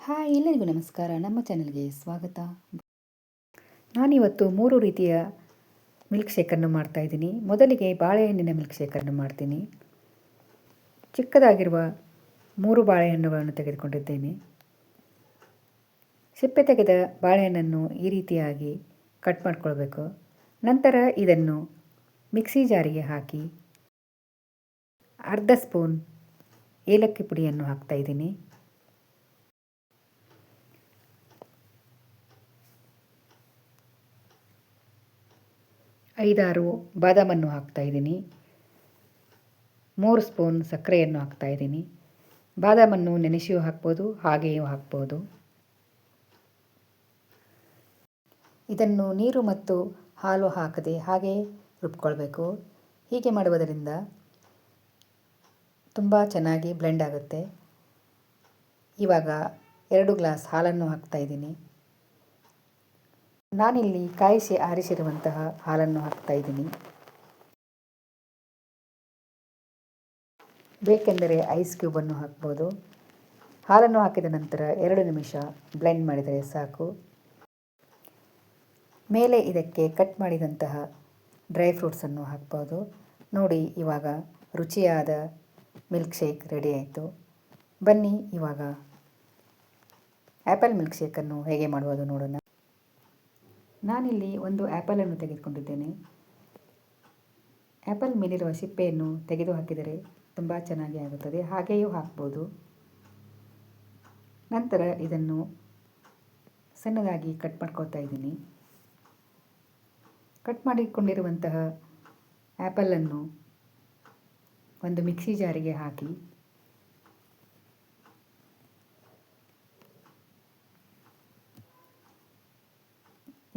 Hi ಎಲ್ಲರಿಗೂ ನಮಸ್ಕಾರ. ನಮ್ಮ ಚಾನಲ್ಗೆ ಸ್ವಾಗತ. ನಾನಿವತ್ತು 3 ರೀತಿಯ ಮಿಲ್ಕ್ ಶೇಕನ್ನು ಮಾಡ್ತಾಯಿದ್ದೀನಿ. ಮೊದಲಿಗೆ ಬಾಳೆಹಣ್ಣಿನ ಮಿಲ್ಕ್ ಶೇಕನ್ನು ಮಾಡ್ತೀನಿ. ಚಿಕ್ಕದಾಗಿರುವ 3 ಬಾಳೆಹಣ್ಣುಗಳನ್ನು ತೆಗೆದುಕೊಂಡಿದ್ದೇನೆ. ಸಿಪ್ಪೆ ತೆಗೆದ ಬಾಳೆಹಣ್ಣನ್ನು ಈ ರೀತಿಯಾಗಿ ಕಟ್ ಮಾಡ್ಕೊಳ್ಬೇಕು. ನಂತರ ಇದನ್ನು ಮಿಕ್ಸಿ ಜಾರಿಗೆ ಹಾಕಿ ಅರ್ಧ ಸ್ಪೂನ್ ಏಲಕ್ಕಿ ಪುಡಿಯನ್ನು ಹಾಕ್ತಾಯಿದ್ದೀನಿ. 5-6 ಬಾದಾಮನ್ನು ಹಾಕ್ತಾಯಿದ್ದೀನಿ. 3 ಸ್ಪೂನ್ ಸಕ್ಕರೆಯನ್ನು ಹಾಕ್ತಾಯಿದ್ದೀನಿ. ಬಾದಾಮನ್ನು ನೆನೆಸಿಯೂ ಹಾಕ್ಬೋದು, ಹಾಗೆಯೂ ಹಾಕ್ಬೋದು. ಇದನ್ನು ನೀರು ಮತ್ತು ಹಾಲು ಹಾಕದೆ ಹಾಗೆ ರುಬ್ಕೊಳ್ಬೇಕು. ಹೀಗೆ ಮಾಡುವುದರಿಂದ ತುಂಬ ಚೆನ್ನಾಗಿ ಬ್ಲೆಂಡ್ ಆಗುತ್ತೆ. ಇವಾಗ 2 ಗ್ಲಾಸ್ ಹಾಲನ್ನು ಹಾಕ್ತಾಯಿದ್ದೀನಿ. ನಾನಿಲ್ಲಿ ಕಾಯಿಸಿ ಆರಿಸಿರುವಂತಹ ಹಾಲನ್ನು ಹಾಕ್ತಾಯಿದ್ದೀನಿ. ಬೇಕೆಂದರೆ ಐಸ್ ಕ್ಯೂಬನ್ನು ಹಾಕ್ಬೋದು. ಹಾಲನ್ನು ಹಾಕಿದ ನಂತರ 2 ನಿಮಿಷ ಬ್ಲೆಂಡ್ ಮಾಡಿದರೆ ಸಾಕು. ಮೇಲೆ ಇದಕ್ಕೆ ಕಟ್ ಮಾಡಿದಂತಹ ಡ್ರೈ ಫ್ರೂಟ್ಸನ್ನು ಹಾಕ್ಬೋದು. ನೋಡಿ, ಇವಾಗ ರುಚಿಯಾದ ಮಿಲ್ಕ್ ಶೇಕ್ ರೆಡಿ ಆಯಿತು. ಬನ್ನಿ ಇವಾಗ ಆ್ಯಪಲ್ ಮಿಲ್ಕ್ ಶೇಕನ್ನು ಹೇಗೆ ಮಾಡುವುದು ನೋಡೋಣ. ನಾನಿಲ್ಲಿ ಒಂದು ಆ್ಯಪಲನ್ನು ತೆಗೆದುಕೊಂಡಿದ್ದೇನೆ. ಆ್ಯಪಲ್ ಮೇಲಿರುವ ಸಿಪ್ಪೆಯನ್ನು ತೆಗೆದು ಹಾಕಿದರೆ ತುಂಬ ಚೆನ್ನಾಗಿ ಆಗುತ್ತದೆ. ಹಾಗೆಯೂ ಹಾಕ್ಬೋದು. ನಂತರ ಇದನ್ನು ಸಣ್ಣದಾಗಿ ಕಟ್ ಮಾಡ್ಕೊಳ್ತಾ ಇದ್ದೀನಿ. ಕಟ್ ಮಾಡಿಕೊಂಡಿರುವಂತಹ ಆ್ಯಪಲನ್ನು ಒಂದು ಮಿಕ್ಸಿ ಜಾರಿಗೆ ಹಾಕಿ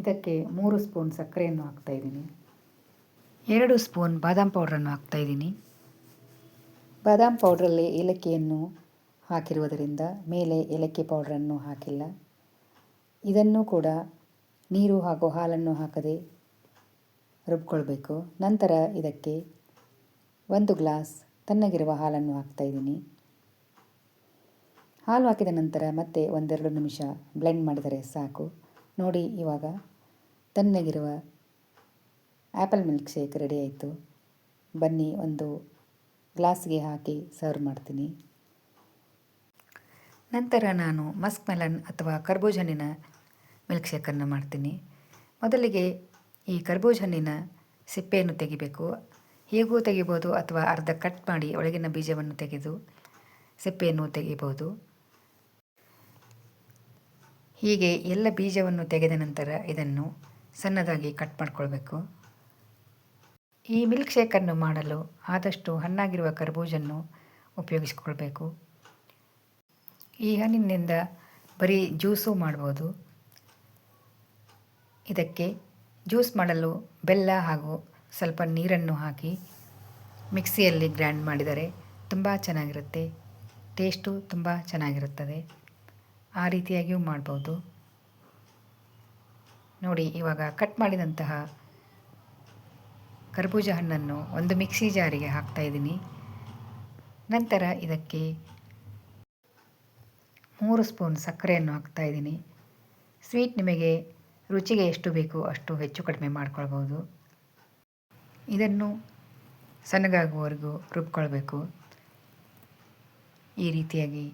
ಇದಕ್ಕೆ 3 ಸ್ಪೂನ್ ಸಕ್ಕರೆಯನ್ನು ಹಾಕ್ತಾಯಿದ್ದೀನಿ. 2 ಸ್ಪೂನ್ ಬಾದಾಮ್ ಪೌಡ್ರನ್ನು ಹಾಕ್ತಾಯಿದ್ದೀನಿ. ಬಾದಾಮ್ ಪೌಡ್ರಲ್ಲಿ ಏಲಕ್ಕಿಯನ್ನು ಹಾಕಿರುವುದರಿಂದ ಮೇಲೆ ಏಲಕ್ಕಿ ಪೌಡ್ರನ್ನು ಹಾಕಿಲ್ಲ. ಇದನ್ನು ಕೂಡ ನೀರು ಹಾಗೂ ಹಾಲನ್ನು ಹಾಕದೆ ರುಬ್ಕೊಳ್ಬೇಕು. ನಂತರ ಇದಕ್ಕೆ 1 ಗ್ಲಾಸ್ ತಣ್ಣಗಿರುವ ಹಾಲನ್ನು ಹಾಕ್ತಾಯಿದ್ದೀನಿ. ಹಾಲು ಹಾಕಿದ ನಂತರ ಮತ್ತೆ 1-2 ನಿಮಿಷ ಬ್ಲೆಂಡ್ ಮಾಡಿದರೆ ಸಾಕು. ನೋಡಿ, ಇವಾಗ ತಣ್ಣಗಿರುವ ಆ್ಯಪಲ್ ಮಿಲ್ಕ್ ಶೇಕ್ ರೆಡಿ ಆಯಿತು. ಬನ್ನಿ ಒಂದು ಗ್ಲಾಸ್ಗೆ ಹಾಕಿ ಸರ್ವ್ ಮಾಡ್ತೀನಿ. ನಂತರ ನಾನು ಮಸ್ಕ್ ಮೆಲನ್ ಅಥವಾ ಕರ್ಬೂಜ ಹಣ್ಣಿನ ಮಿಲ್ಕ್ ಶೇಕನ್ನು ಮಾಡ್ತೀನಿ. ಮೊದಲಿಗೆ ಈ ಕರ್ಬೂಜ ಹಣ್ಣಿನ ಸಿಪ್ಪೆಯನ್ನು ತೆಗಿಬೇಕು. ಹೀಗೂ ತೆಗಿಬೋದು ಅಥವಾ ಅರ್ಧ ಕಟ್ ಮಾಡಿ ಒಳಗಿನ ಬೀಜವನ್ನು ತೆಗೆದು ಸಿಪ್ಪೆಯನ್ನು ತೆಗಿಬೋದು. ಹೀಗೆ ಎಲ್ಲ ಬೀಜವನ್ನು ತೆಗೆದ ನಂತರ ಇದನ್ನು ಸಣ್ಣದಾಗಿ ಕಟ್ ಮಾಡ್ಕೊಳ್ಬೇಕು. ಈ ಮಿಲ್ಕ್ ಶೇಕನ್ನು ಮಾಡಲು ಆದಷ್ಟು ಹಣ್ಣಾಗಿರುವ ಕರ್ಬೂಜನ್ನು ಉಪಯೋಗಿಸ್ಕೊಳ್ಬೇಕು. ಈ ಹಣ್ಣಿನಿಂದ ಬರೀ ಜ್ಯೂಸು ಮಾಡ್ಬೋದು. ಇದಕ್ಕೆ ಜ್ಯೂಸ್ ಮಾಡಲು ಬೆಲ್ಲ ಹಾಗೂ ಸ್ವಲ್ಪ ನೀರನ್ನು ಹಾಕಿ ಮಿಕ್ಸಿಯಲ್ಲಿ ಗ್ರೈಂಡ್ ಮಾಡಿದರೆ ತುಂಬ ಚೆನ್ನಾಗಿರುತ್ತೆ. ಟೇಸ್ಟು ತುಂಬ ಚೆನ್ನಾಗಿರುತ್ತದೆ. ಆ ರೀತಿಯಾಗಿಯೂ ಮಾಡ್ಬೋದು. ನೋಡಿ, ಇವಾಗ ಕಟ್ ಮಾಡಿದಂತಹ ಕರ್ಬೂಜ ಹಣ್ಣನ್ನು ಒಂದು ಮಿಕ್ಸಿ ಜಾರಿಗೆ ಹಾಕ್ತಾಯಿದ್ದೀನಿ. ನಂತರ ಇದಕ್ಕೆ 3 ಸ್ಪೂನ್ ಸಕ್ಕರೆಯನ್ನು ಹಾಕ್ತಾಯಿದ್ದೀನಿ. ಸ್ವೀಟ್ ನಿಮಗೆ ರುಚಿಗೆ ಎಷ್ಟು ಬೇಕು ಅಷ್ಟು ಹೆಚ್ಚು ಕಡಿಮೆ ಮಾಡ್ಕೊಳ್ಬೋದು. ಇದನ್ನು ಸಣ್ಣಗಾಗುವವರೆಗೂ ರುಬ್ಕೊಳ್ಬೇಕು. ಈ ರೀತಿಯಾಗಿ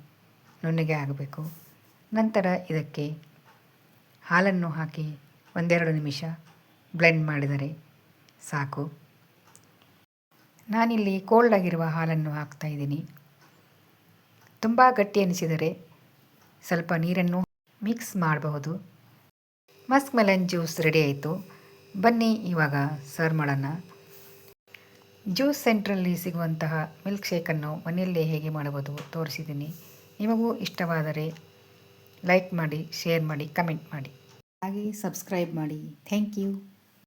ನುಣ್ಣಗೆ ಆಗಬೇಕು. ನಂತರ ಇದಕ್ಕೆ ಹಾಲನ್ನು ಹಾಕಿ 1-2 ನಿಮಿಷ ಬ್ಲೆಂಡ್ ಮಾಡಿದರೆ ಸಾಕು. ನಾನಿಲ್ಲಿ ಕೋಲ್ಡ್ ಆಗಿರುವ ಹಾಲನ್ನು ಹಾಕ್ತಾಯಿದ್ದೀನಿ. ತುಂಬ ಗಟ್ಟಿ ಅನಿಸಿದರೆ ಸ್ವಲ್ಪ ನೀರನ್ನು ಮಿಕ್ಸ್ ಮಾಡಬಹುದು. ಮಸ್ಕ್ ಮೆಲನ್ ಜ್ಯೂಸ್ ರೆಡಿ ಆಯಿತು. ಬನ್ನಿ ಇವಾಗ ಸರ್ವ್ ಮಾಡೋಣ. ಜ್ಯೂಸ್ ಸೆಂಟ್ರಲ್ಲಿ ಸಿಗುವಂತಹ ಮಿಲ್ಕ್ ಶೇಕನ್ನು ಮನೆಯಲ್ಲೇ ಹೇಗೆ ಮಾಡುವುದು ತೋರಿಸಿದ್ದೀನಿ. ನಿಮಗೂ ಇಷ್ಟವಾದರೆ ಲೈಕ್ ಮಾಡಿ, ಶೇರ್ ಮಾಡಿ, ಕಮೆಂಟ್ ಮಾಡಿ, ಹಾಗೆ ಸಬ್ಸ್ಕ್ರೈಬ್ ಮಾಡಿ. Thank you.